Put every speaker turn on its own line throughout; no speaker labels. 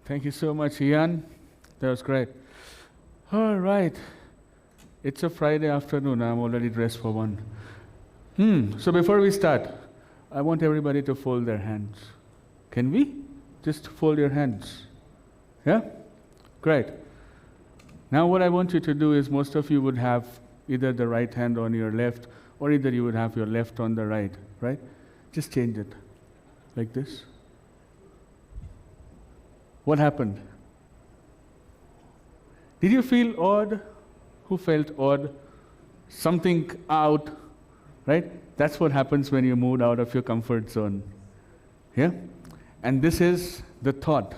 Thank you so much, Ian. That was great. All right. It's a Friday afternoon. I'm already dressed for one. So before we start, I want everybody to fold their hands. Can we? Just fold your hands. Yeah? Great. Now what I want you to do is most of you would have either the right hand on your left or either you would have your left on the right, right? Just change it like this. What happened? Did you feel odd? Who felt odd? Something out, right? That's what happens when you moved out of your comfort zone. Yeah? And this is the thought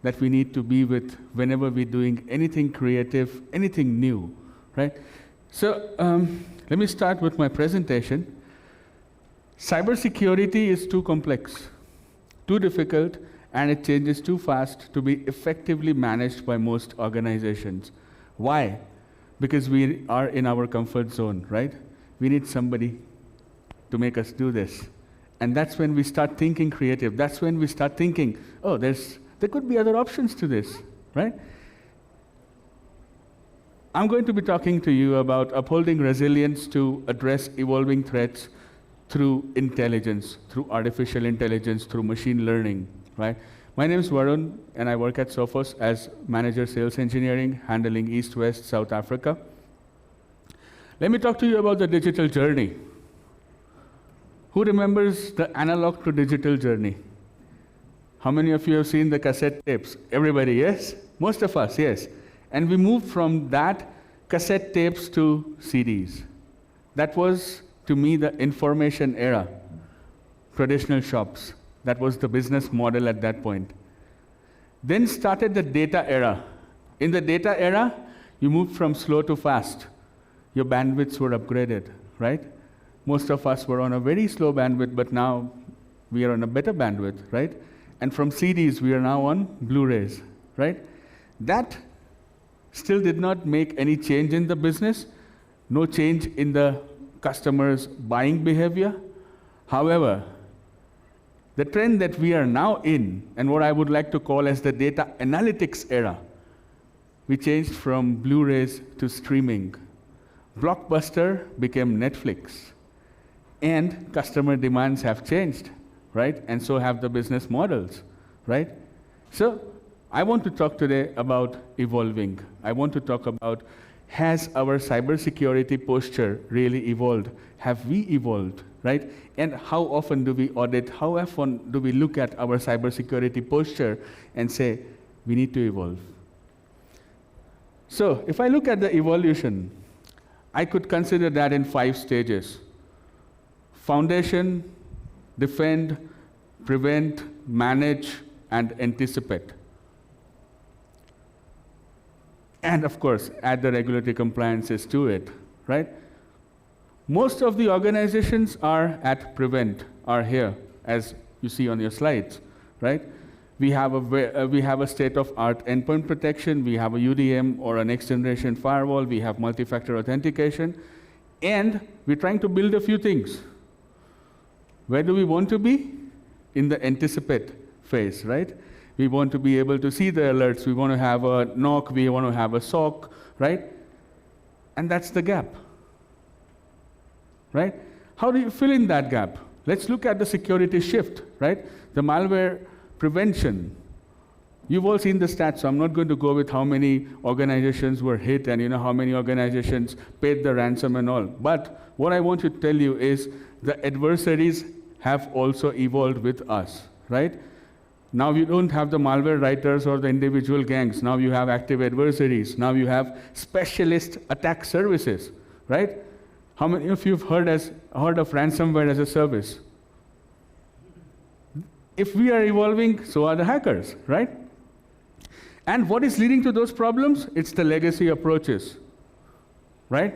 that we need to be with whenever we're doing anything creative, anything new, right? So let me start with my presentation. Cybersecurity is too complex, too difficult, and it changes too fast to be effectively managed by most organizations. Why? Because we are in our comfort zone, right? We need somebody to make us do this. And that's when we start thinking creative. That's when we start thinking, oh, there could be other options to this, right? I'm going to be talking to you about upholding resilience to address evolving threats through intelligence, through artificial intelligence, through machine learning, right? My name is Varun, and I work at Sophos as Manager Sales Engineering, handling East, West, South Africa. Let me talk to you about the digital journey. Who remembers the analog to digital journey? How many of you have seen the cassette tapes? Everybody, yes? Most of us, yes. And we moved from that cassette tapes to CDs. That was, to me, the information era. Traditional shops. That was the business model at that point. Then started the data era. In the data era, you moved from slow to fast. Your bandwidths were upgraded, right? Most of us were on a very slow bandwidth, but now we are on a better bandwidth, right? And from CDs, we are now on Blu-rays, right? That still did not make any change in the business, no change in the customers' buying behavior. However, the trend that we are now in, and what I would like to call as the data analytics era, we changed from Blu-rays to streaming. Blockbuster became Netflix. And customer demands have changed, right? And so have the business models, right? So I want to talk today about evolving. I want to talk about, has our cybersecurity posture really evolved? Have we evolved, right? And how often do we audit? How often do we look at our cybersecurity posture and say, we need to evolve? So if I look at the evolution, I could consider that in 5 stages. Foundation, defend, prevent, manage, and anticipate. And of course, add the regulatory compliances to it, right? Most of the organizations are at prevent, are here, as you see on your slides, right? We have a state-of-art endpoint protection, we have a UDM or a next-generation firewall, we have multi-factor authentication, and we're trying to build a few things. Where do we want to be? In the anticipate phase, right? We want to be able to see the alerts. We want to have a NOC. We want to have a SOC, right? And that's the gap, right? How do you fill in that gap? Let's look at the security shift, right? The malware prevention. You've all seen the stats, so I'm not going to go with how many organizations were hit and how many organizations paid the ransom and all. But what I want to tell you is the adversaries have also evolved with us, right? Now you don't have the malware writers or the individual gangs. Now you have active adversaries. Now you have specialist attack services, right? How many of you have heard of ransomware as a service? If we are evolving, so are the hackers, right? And what is leading to those problems? It's the legacy approaches, right?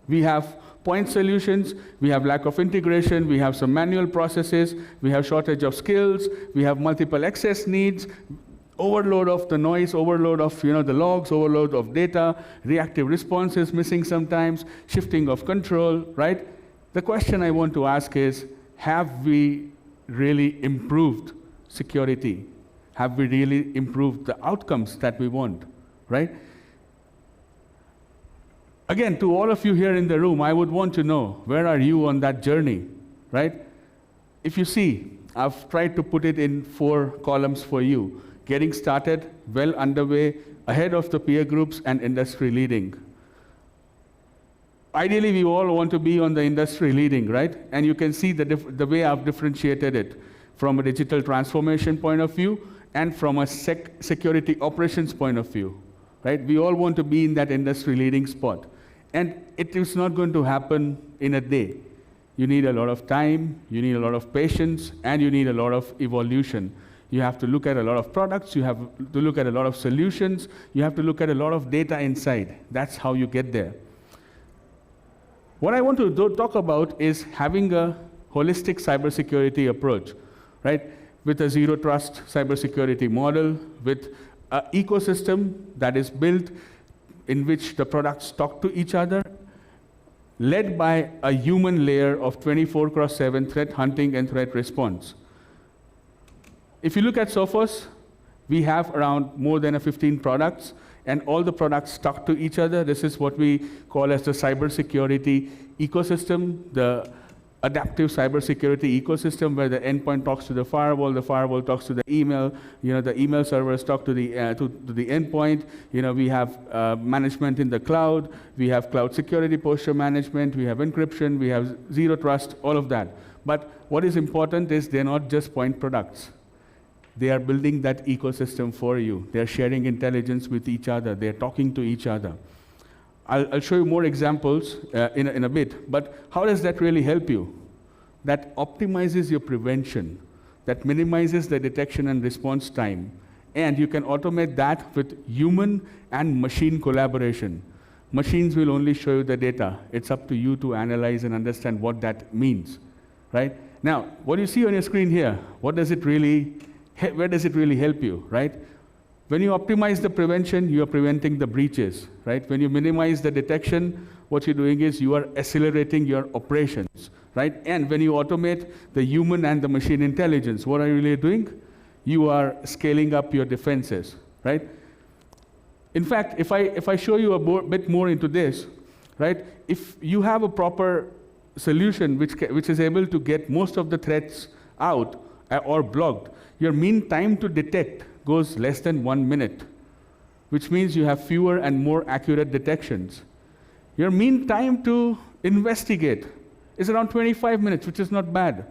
We have point solutions, we have lack of integration, we have some manual processes, we have shortage of skills, we have multiple access needs, overload of the noise, overload of the logs, overload of data, reactive responses missing sometimes, shifting of control, right? The question I want to ask is, have we really improved security? Have we really improved the outcomes that we want, right? Again, to all of you here in the room, I would want to know, where are you on that journey, right? If you see, I've tried to put it in 4 columns for you. Getting started, well underway, ahead of the peer groups, and industry leading. Ideally, we all want to be on the industry leading, right? And you can see the way I've differentiated it from a digital transformation point of view and from a security operations point of view, right? We all want to be in that industry leading spot. And it is not going to happen in a day. You need a lot of time, you need a lot of patience, and you need a lot of evolution. You have to look at a lot of products, you have to look at a lot of solutions, you have to look at a lot of data inside. That's how you get there. What I want to talk about is having a holistic cybersecurity approach, right? With a zero trust cybersecurity model, with an ecosystem that is built in which the products talk to each other, led by a human layer of 24/7 threat hunting and threat response. If you look at Sophos, we have around more than 15 products, and all the products talk to each other. This is what we call as the cybersecurity ecosystem, the adaptive cybersecurity ecosystem, where the endpoint talks to the firewall talks to the email, the email servers talk to the endpoint. We have management in the cloud, we have cloud security posture management, we have encryption, we have zero trust, all of that. But what is important is they're not just point products. They are building that ecosystem for you. They're sharing intelligence with each other. They're talking to each other. I'll show you more examples in a bit, but how does that really help you? That optimizes your prevention, that minimizes the detection and response time, and you can automate that with human and machine collaboration. Machines will only show you the data. It's up to you to analyze and understand what that means, right? Now, what you see on your screen here, where does it really help you, right? When you optimize the prevention, you are preventing the breaches, right? When you minimize the detection, what you're doing is you are accelerating your operations, right? And when you automate the human and the machine intelligence, what are you really doing? You are scaling up your defenses, right? In fact, if I show you a bit more into this, right? If you have a proper solution which is able to get most of the threats out or blocked, your mean time to detect goes less than 1 minute, which means you have fewer and more accurate detections. Your mean time to investigate is around 25 minutes, which is not bad,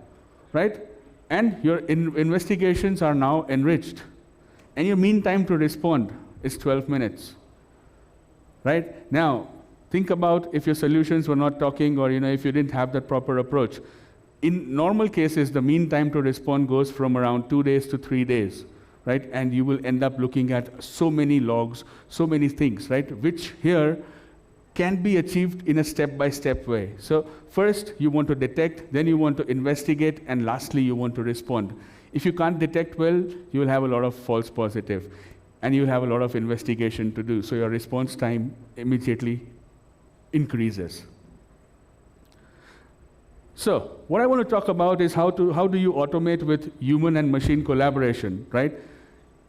right? And your investigations are now enriched. And your mean time to respond is 12 minutes, right? Now, think about if your solutions were not talking, or if you didn't have that proper approach. In normal cases, the mean time to respond goes from around 2 days to 3 days, right? And you will end up looking at so many logs, so many things, right? Which here can be achieved in a step-by-step way. So first, you want to detect, then you want to investigate, and lastly, you want to respond. If you can't detect well, you will have a lot of false positive, and you'll have a lot of investigation to do. So your response time immediately increases. So what I want to talk about is how do you automate with human and machine collaboration, right?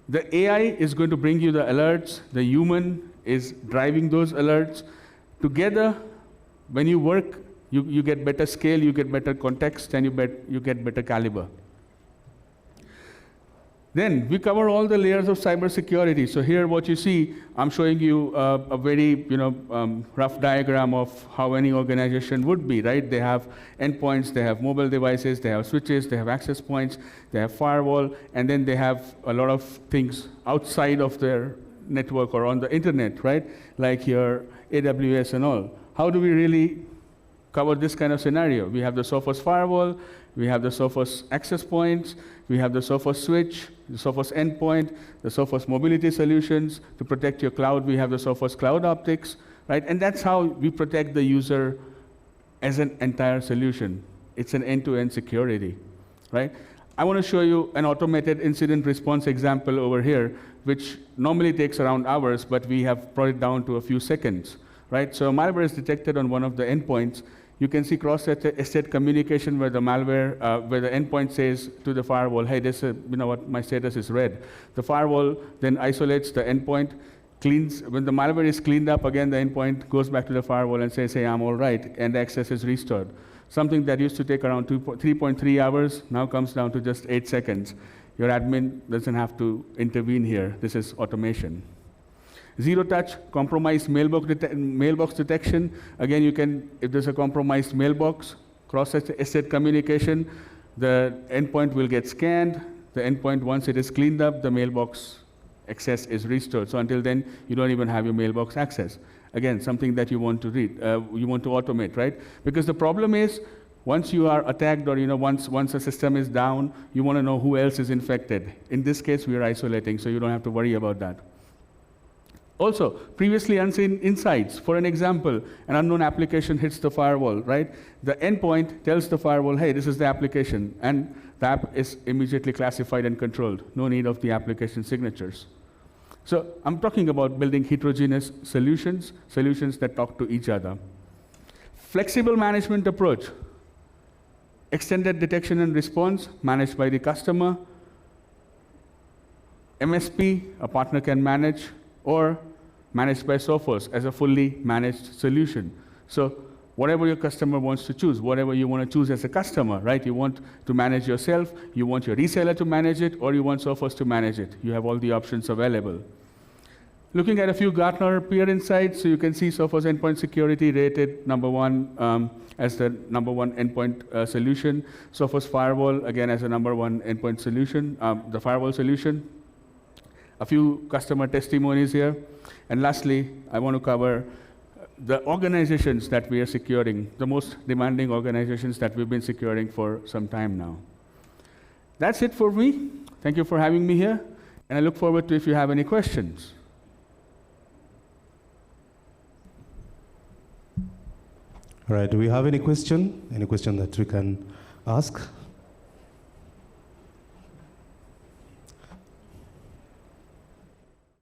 The AI is going to bring you the alerts. The human is driving those alerts. Together, when you work, you get better scale, you get better context, and you get better caliber. Then we cover all the layers of cybersecurity. So here what you see, I'm showing you a very rough diagram of how any organization would be, right? They have endpoints, they have mobile devices, they have switches, they have access points, they have firewall, and then they have a lot of things outside of their network or on the internet, right? Like your AWS and all. How do we really cover this kind of scenario? We have the Sophos firewall, we have the Sophos access points, we have the Sophos switch, the Sophos endpoint, the Sophos mobility solutions. To protect your cloud, we have the Sophos cloud optics, right? And that's how we protect the user as an entire solution. It's an end-to-end security, right? I want to show you an automated incident response example over here, which normally takes around hours, but we have brought it down to a few seconds, right? So malware is detected on one of the endpoints. You can see cross-state communication where the malware, where the endpoint says to the firewall, hey, this, you know what, my status is red. The firewall then isolates the endpoint, when the malware is cleaned up, again, the endpoint goes back to the firewall and says, hey, I'm all right, and access is restored. Something that used to take around 3.3 hours now comes down to just 8 seconds. Your admin doesn't have to intervene here. This is automation. Zero-touch, compromised mailbox detection. Again, you can, if there's a compromised mailbox, cross-state communication, the endpoint will get scanned. The endpoint, once it is cleaned up, the mailbox access is restored. So until then, you don't even have your mailbox access. Again, something that you want to you want to automate, right? Because the problem is, once you are attacked or once a system is down, you want to know who else is infected. In this case, we are isolating, so you don't have to worry about that. Also, previously unseen insights. For an example, an unknown application hits the firewall, right? The endpoint tells the firewall, hey, this is the application, and the app is immediately classified and controlled. No need of the application signatures. So I'm talking about building heterogeneous solutions that talk to each other. Flexible management approach. Extended detection and response, managed by the customer. MSP, a partner can manage, or managed by Sophos as a fully managed solution. So whatever your customer wants to choose, whatever you want to choose as a customer, right? You want to manage yourself, you want your reseller to manage it, or you want Sophos to manage it. You have all the options available. Looking at a few Gartner peer insights, so you can see Sophos Endpoint Security rated #1 as the #1 endpoint solution. Sophos Firewall, again, as a #1 endpoint solution, the firewall solution. A few customer testimonies here. And lastly, I want to cover the organizations that we are securing, the most demanding organizations that we've been securing for some time now. That's it for me. Thank you for having me here. And I look forward to if you have any questions.
All right, do we have any question? Any question that we can ask?